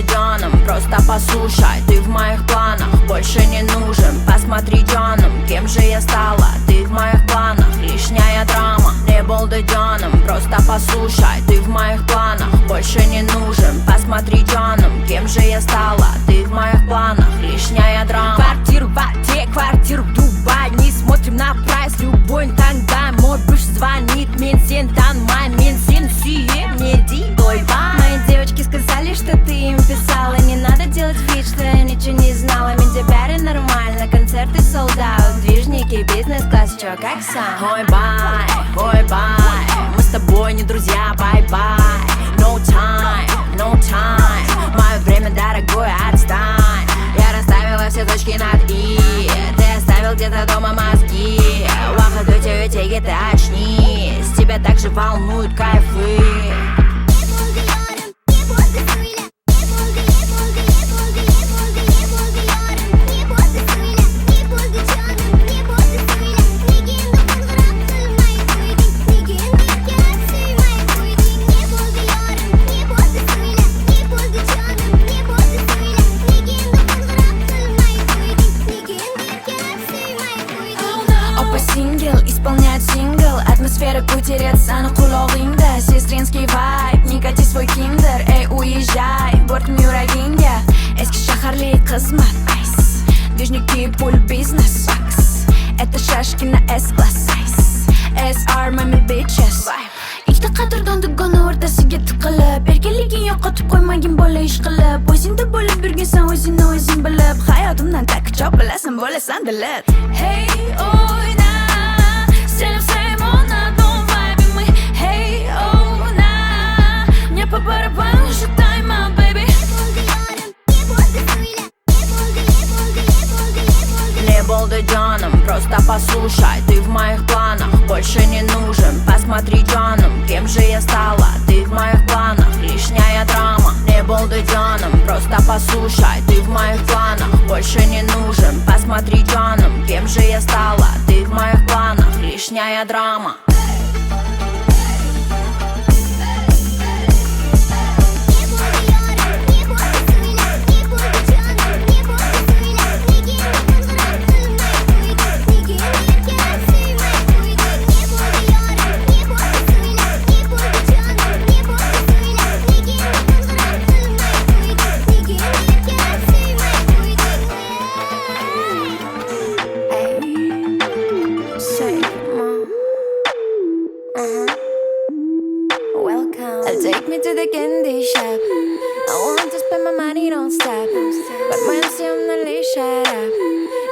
Джоном, просто послушай, ты в моих планах, больше не нужен. Посмотри, Джоном, кем же я стала, ты в моих планах, лишняя драма. Не был Джоном, просто послушай, ты в моих планах, больше не нужен. Посмотри, Джоном, кем же я стала, ты в моих планах, лишняя драма. Квартиру в Оте, квартиру в Дубае. Не смотрим на прайс, любой тогда. Мой бывший звонит, мен сен танымай, мен сен сүйем, не дейді ойбай. Мои девочки сказали, что ты им писала. Не надо делать вид, что я ничего не знала. Медиа бяры нормально, концерты sold out. Движники, бизнес-класс, чё, как сам? Ой, бай, мы с тобой не друзья, бай-бай. No time, no time, мое время дорогое, отстань. Я расставила все точки над «и», ты оставил где-то дома мозги. Выходите, тебе ты очнись, тебя также волнуют кайфы. Сингл, исполняет сингл. Атмосфера кутерется на кулог'ingda. Сестринский вайб, не кати свой киндер. Эй, уезжай, бортом yuragingga. Eski shaharlik xizmat, ice. Движники, пуль, бизнес, вакс. Это шашки на S-класс, ice. SR, mami bitches. Ikkita qadrdon dugona o'rtasiga tiqilib. Erkinliging yo'qotib qo'ymagin bola ish qilib. O'zingda bo'lib yurginsan, o'zingni o'zing bilib. Hayotimdan takchoq bilasan, bo'lasan dilit. Hey, o'yna. Стелим своим на одном вайбе мы. Hey, oh, на. Мне по барабану уже тайм-аут, baby. Не был Джоном, просто послушай, ты в моих планах, больше не нужен. Посмотри, Джоном, кем же я стала, ты в моих планах, лишняя драма. Не был Джоном, просто послушай, ты в моих планах, больше не нужен. Посмотри, Джоном, кем же я стала, ты в моих планах, лишняя драма. Take me to the candy shop. I want to spend my money non-stop. But моим всем налей shut up.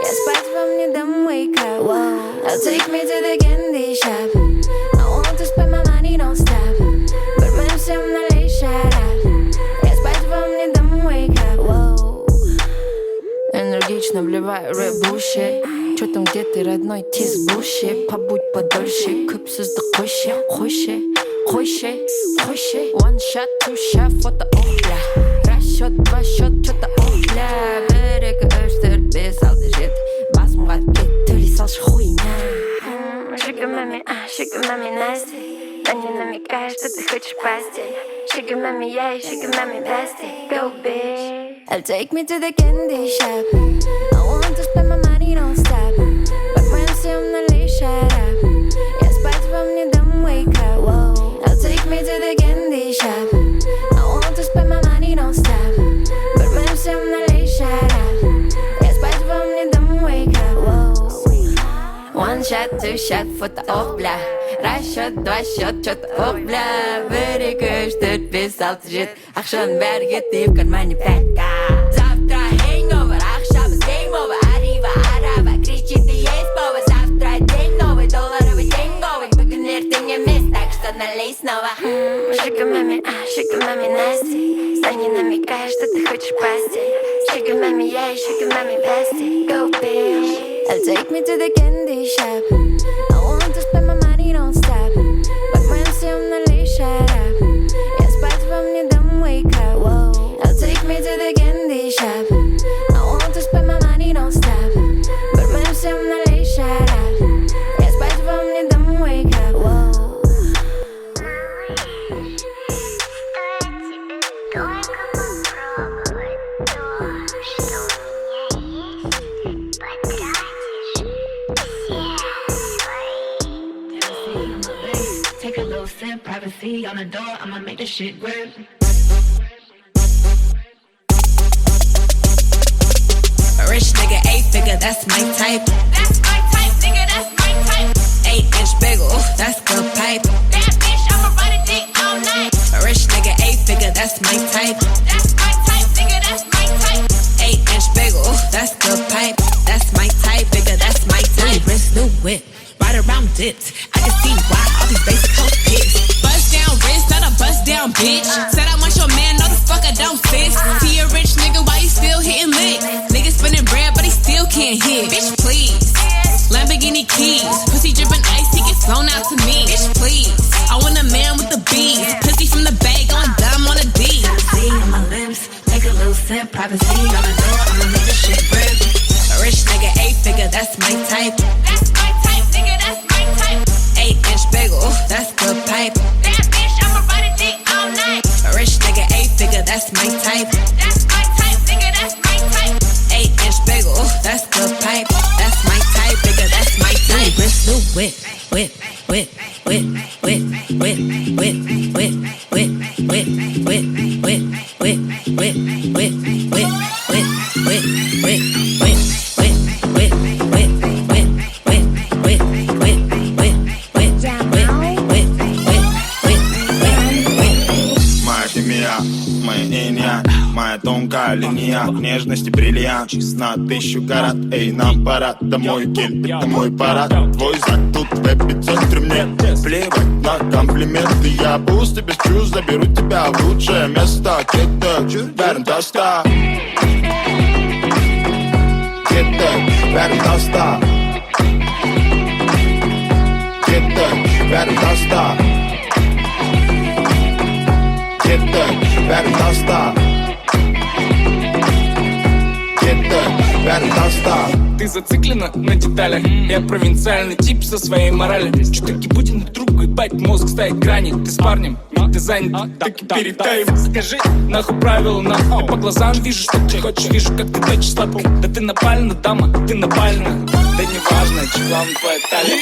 Я спать вам не дам, wake up. I'll take me to the candy shop. I want to spend my money non-stop. But моим всем налей shut up. Я спать вам не дам, wake up. Энергично вливаю рэп-буши. Чё там, где ты, родной, тиз-буши? Побудь подольше, көпсізді қойшы. One shot, two shot, фото, бля. Расчет, два счет, чё-то, бля. Бір, екі, үш, төрт, бес, алты, жеті. Басымға бет төлей салшы хуйня. Sugar mami, nasty. Да не намекай, что ты хочешь постель. Sugar mami, yeah, sugar mami, bestie. Go, bitch. I'll take me to the candy shop. I want to spend my money non-stop. But моим всем налей shut up. Я спать вам не дам, wake up. I'll take me to the candy shop. I want to spend my money non-stop. But моим всем налей shut up. Я спать вам не дам, wake up. One shot, two shot, фото, бля. Расчет, два счет, чё-то, бля. Бір, екі, үш, төрт, бес, алты, жеті. Ақшаның бәрі кетті, в кармане 5K. Завтра hangover, ақшамыз game over. Arriva, арава, кричит и есть повод. Завтра день новый, долларовый деньговый. Бүгін ертең емес, так что налей снова. Sugar mami, nasty. Да не намекай, что ты хочешь постель. Sugar mami, yeah, sugar mami, bestie. Go, bitch. I'll take me to the candy shop. I want to spend my money non-stop. But моим всем налей shut up. Я спать вам не дам, wake up. I'll take me to the candy shop. I want to spend my money non-stop. But моим всем налей shut up. Я спать вам не дам, wake up. Только попробуй. little sip, privacy on the door, I'ma make this shit grip. A rich nigga, 8-figure, that's my type. That's my type, nigga, that's my type. 8-inch bagel, that's good pipe. Bad bitch, I'ma ride it dick all night. A rich nigga, 8-figure, that's my type. That's my type, nigga, that's my type. 8-inch bagel, that's good pipe. That's my type, nigga, that's my type. New wrist, new whip, right around dips. I can see why all these basic hoes pics. Bust down wrist, not a bust down bitch. Said I want your man, no the fuck I don't sis. See a rich nigga, why you still hitting licks? Nigga spinning bread, but he still can't hit. Bitch, please. Lamborghini keys, pussy dripping ice, he gets flown out to me. Bitch, please. I want a man with the bees. Pussy from the bag, going dumb on a D. See on my lips, take a little sip, privacy on the door, I'ma make this shit grip. A rich nigga, 8-figure, that's my type. That's my type, nigga, that's my type. 8-inch bagel, that's good pipe. Bad bitch, I'ma ride it dick all night. A rich nigga, 8-figure, that's my type. That's my type, nigga, that's my type. 8-inch bagel, that's good pipe. That's my type, nigga, that's my type. New wrist, new whip, whip, whip, whip, whip, whip, whip, whip, whip, whip, whip, whip, whip, whip, whip, whip, моя инья, моя тонкая линия, нежности бриллиант, на 1000 карат, эй, нам пора домой, кель, это мой парад. Твой зад тут в эпицентре, мне плевать на комплименты. Я пусть без чувств заберу тебя в лучшее место. Кетtek, бәрін таста. Кетtek, бәрін таста. Кетtek, бәрін таста. Кетtek, бәрін таста. Кетtek, бәрін таста. Ты зациклена на деталях. Я провинциальный тип со своей моралью. Чё-таки будем друг другу ебать, мозг ставит грани. Ты с парнем, ты занят, так и передай. Скажи, нахуй правила, нахуй. Я по глазам вижу, что ты хочешь. Вижу, как ты точишь сладкий. Да ты напальна, дама, ты напальна. Да неважно, че главное твоя талия.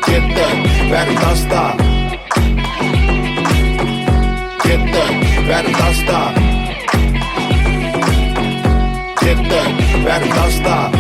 Кетtek, бәрін таста. Кетtek, бәрін таста. Кетtek, бәрін таста.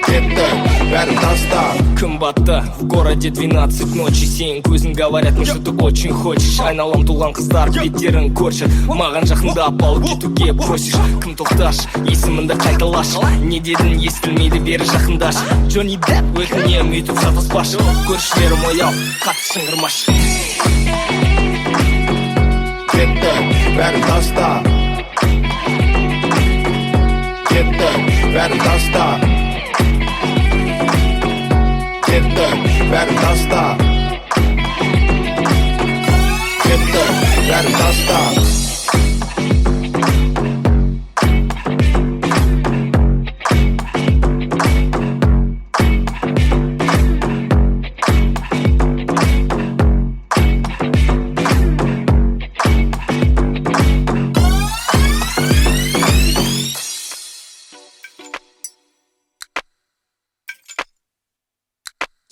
Кетtek, бәрін таста. Кымбатта, в городе 12 ночи. Сенің көзің говорят, ну что ты очень хочешь. Айналам тулған қыздар беттерін көрші. Маған жақындап алып кетуге просишь. Кім тоқташ, есіміңді қайталаш. Не дедің, естілмейді, бері жақындаш. Джонни Депп өтінем үйтіп шатаспаш. Көршілерім ояу, қатты шыңғырмаш. Кетtek, бәрін таста. Кетtek, бәрін таста. Кетtek, бәрін таста. Кетtek, бәрін таста.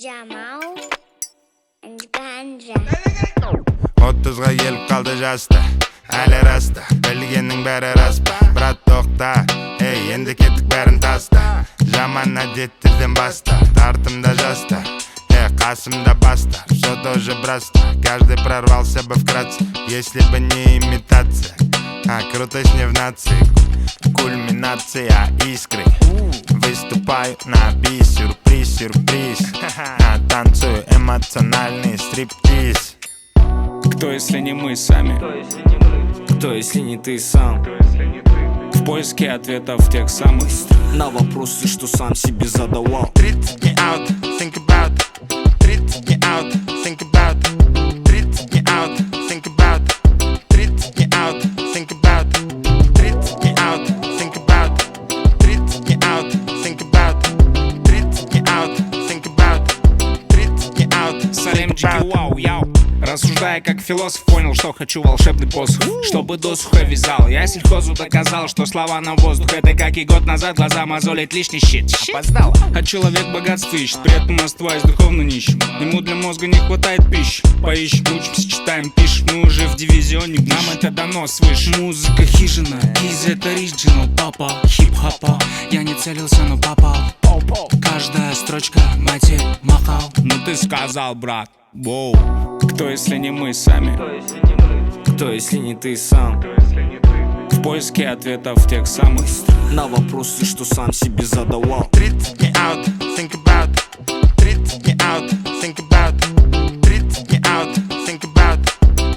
Jamal and Ganja. 30'ға келіп қалды жаста, әлі раста, білгеннің бәрі рас па? Брат тоқта, ей, енді кеттік бәрін таста. Жаман әдеттерден баста, тартымда жаста, қасымда баста. Все тоже браста, каждый прорвался бы вкратце, если бы не имитация. Крутость не в нации, кульминация искры. Выступаю на бис, сюрприз, сюрприз. Танцую эмоциональный стриптиз. Кто, если не мы сами? Кто, если не ты сам? В поиске ответов тех самых. На вопросы, что сам себе задавал. 30 дней out, think about. 30 дней out, think about. 30 дней out, think about. 30 дней out, think about. 30 дней out, think about. 30 дней out, think about. 30 дней out, think about. 30 дней out, Салем, джики, вау, яу. Рассуждая как философ, понял, что хочу волшебный посох, чтобы досуха вязал. Я сельхозу доказал, что слова на воздух. Это как и год назад глаза мозолит лишний щит. Опоздал. А человек богатство ищет, при этом оставаясь духовно нищим. Ему для мозга не хватает пищи. Поищем, учимся, читаем, пишем. Мы уже в дивизионе, нам это дано свыше. Музыка хижина, из это оригинал, папа, хип-хопа. Я не целился, но попал. Каждая строчка матерь махал. Ну ты сказал, брат, воу. Кто, если не мы сами? Кто, если не ты сам? В поиске ответов тех самых на вопросы, что сам себе задавал. 30 дней out, think about. 30 дней out, think about. 30 дней out, think about.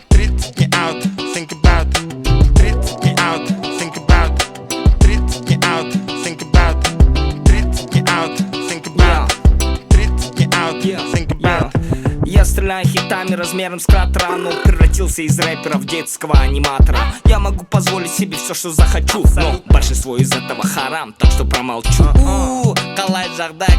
30 дней out, think about. 30 дней out, think about. 30 дней out, think about. 30 дней out, think about. 30 дней out, think about. Я стреляю хитами размером с кратера, но превратился из рэпера в детского аниматора. Я могу позволить себе все, что захочу, но большинство из этого харам, так что промолчу. Қалай жағдай,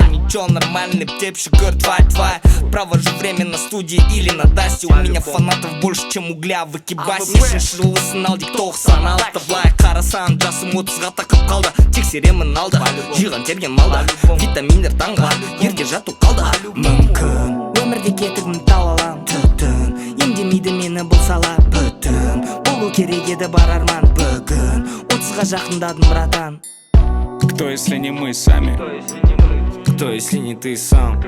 ничего, нормальный птеп, шүкір, твай. Провожу время на студии или на дасте. У меня фанатов больше, чем угля в экибасе. Шиншиллы сынал, диктоқ санал. Былай қарасаң, жасым 30-ға тақып қалды. Тексеремін алды, жиған терген малды. Витаминдер таңға, ерте жату қалды. Мүмкін өмірде кетігім талалам, түтін емдемейді мені бұл сала, бүтін болу керек еді бар арман. Бүгін 30-ға жақындадым, братан. Кто, если не мы сами? Кто, если не ты сам?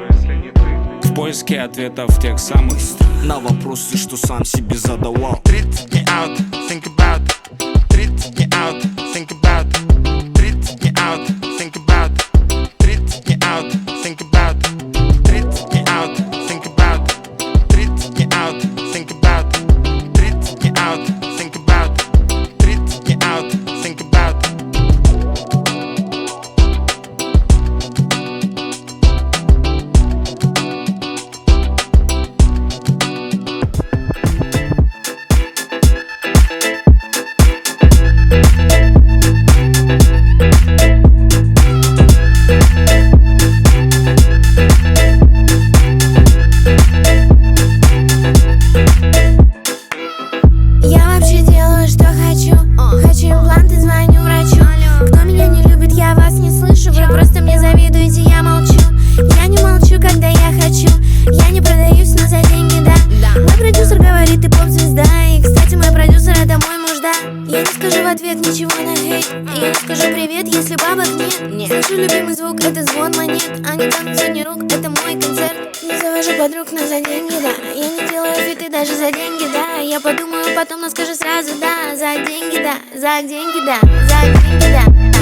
В поиске ответов тех самых на вопросы, что сам себе задавал. 30 дней out, think about. 30 дней out, think about. 30 дней out, think about. 30 дней out, think about. 30 дней out, think about. 30 дней out, think about. 30 дней out, think about. 30 дней out, think about. Я вообще делаю, что хочу. Хочу импланты, звоню врачу. Кто меня не любит, я вас не слышу. Вы просто мне завидуете, я молчу. Я не молчу, когда я хочу. Я не продаюсь, но за деньги, да. Мой продюсер говорит, ты поп-звезда. И, кстати, мой продюсер это мой муж, да. Я не скажу в ответ ничего на хейт. Я не скажу привет, если бабок нет. Слышу любимый звук, это звон монет. А не танцы сотни рук, это мой концерт. Не завожу подруг, но за деньги, да. Я не делаю фиты даже за деньги, да. Я подумаю потом, но скажу сразу, да. За деньги, да, за деньги, да. За деньги, да. За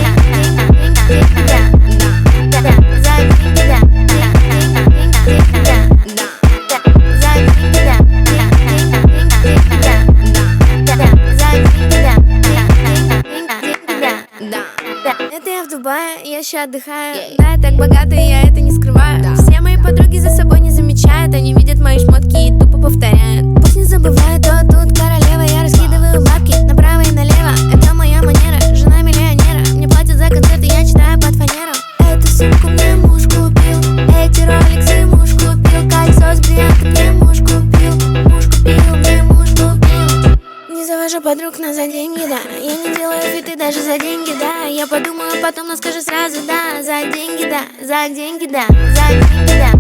деньги, да. За деньги, да. Это я в Дубае, я еще отдыхаю. Да, я так богата, и я это не скрываю. Все мои подруги за собой не замечают. Они видят мои шмотки и тупо повторяют. Пусть не забывают, то тут королева. Я раскидываю бабки направо и налево. Это моя манера, жена миллионера. Мне платят за концерты, я читаю под фанеру. Эту сумку мне муж купил. Эти роликсы муж купил. Кольцо с бриллиантом мне муж купил. Муж купил, мне муж купил. Не завожу подруг, но за деньги, да. Я не делаю фиты даже за деньги, да. Я подумаю потом, но скажу сразу, да. За деньги, да, за деньги, да. За деньги, да.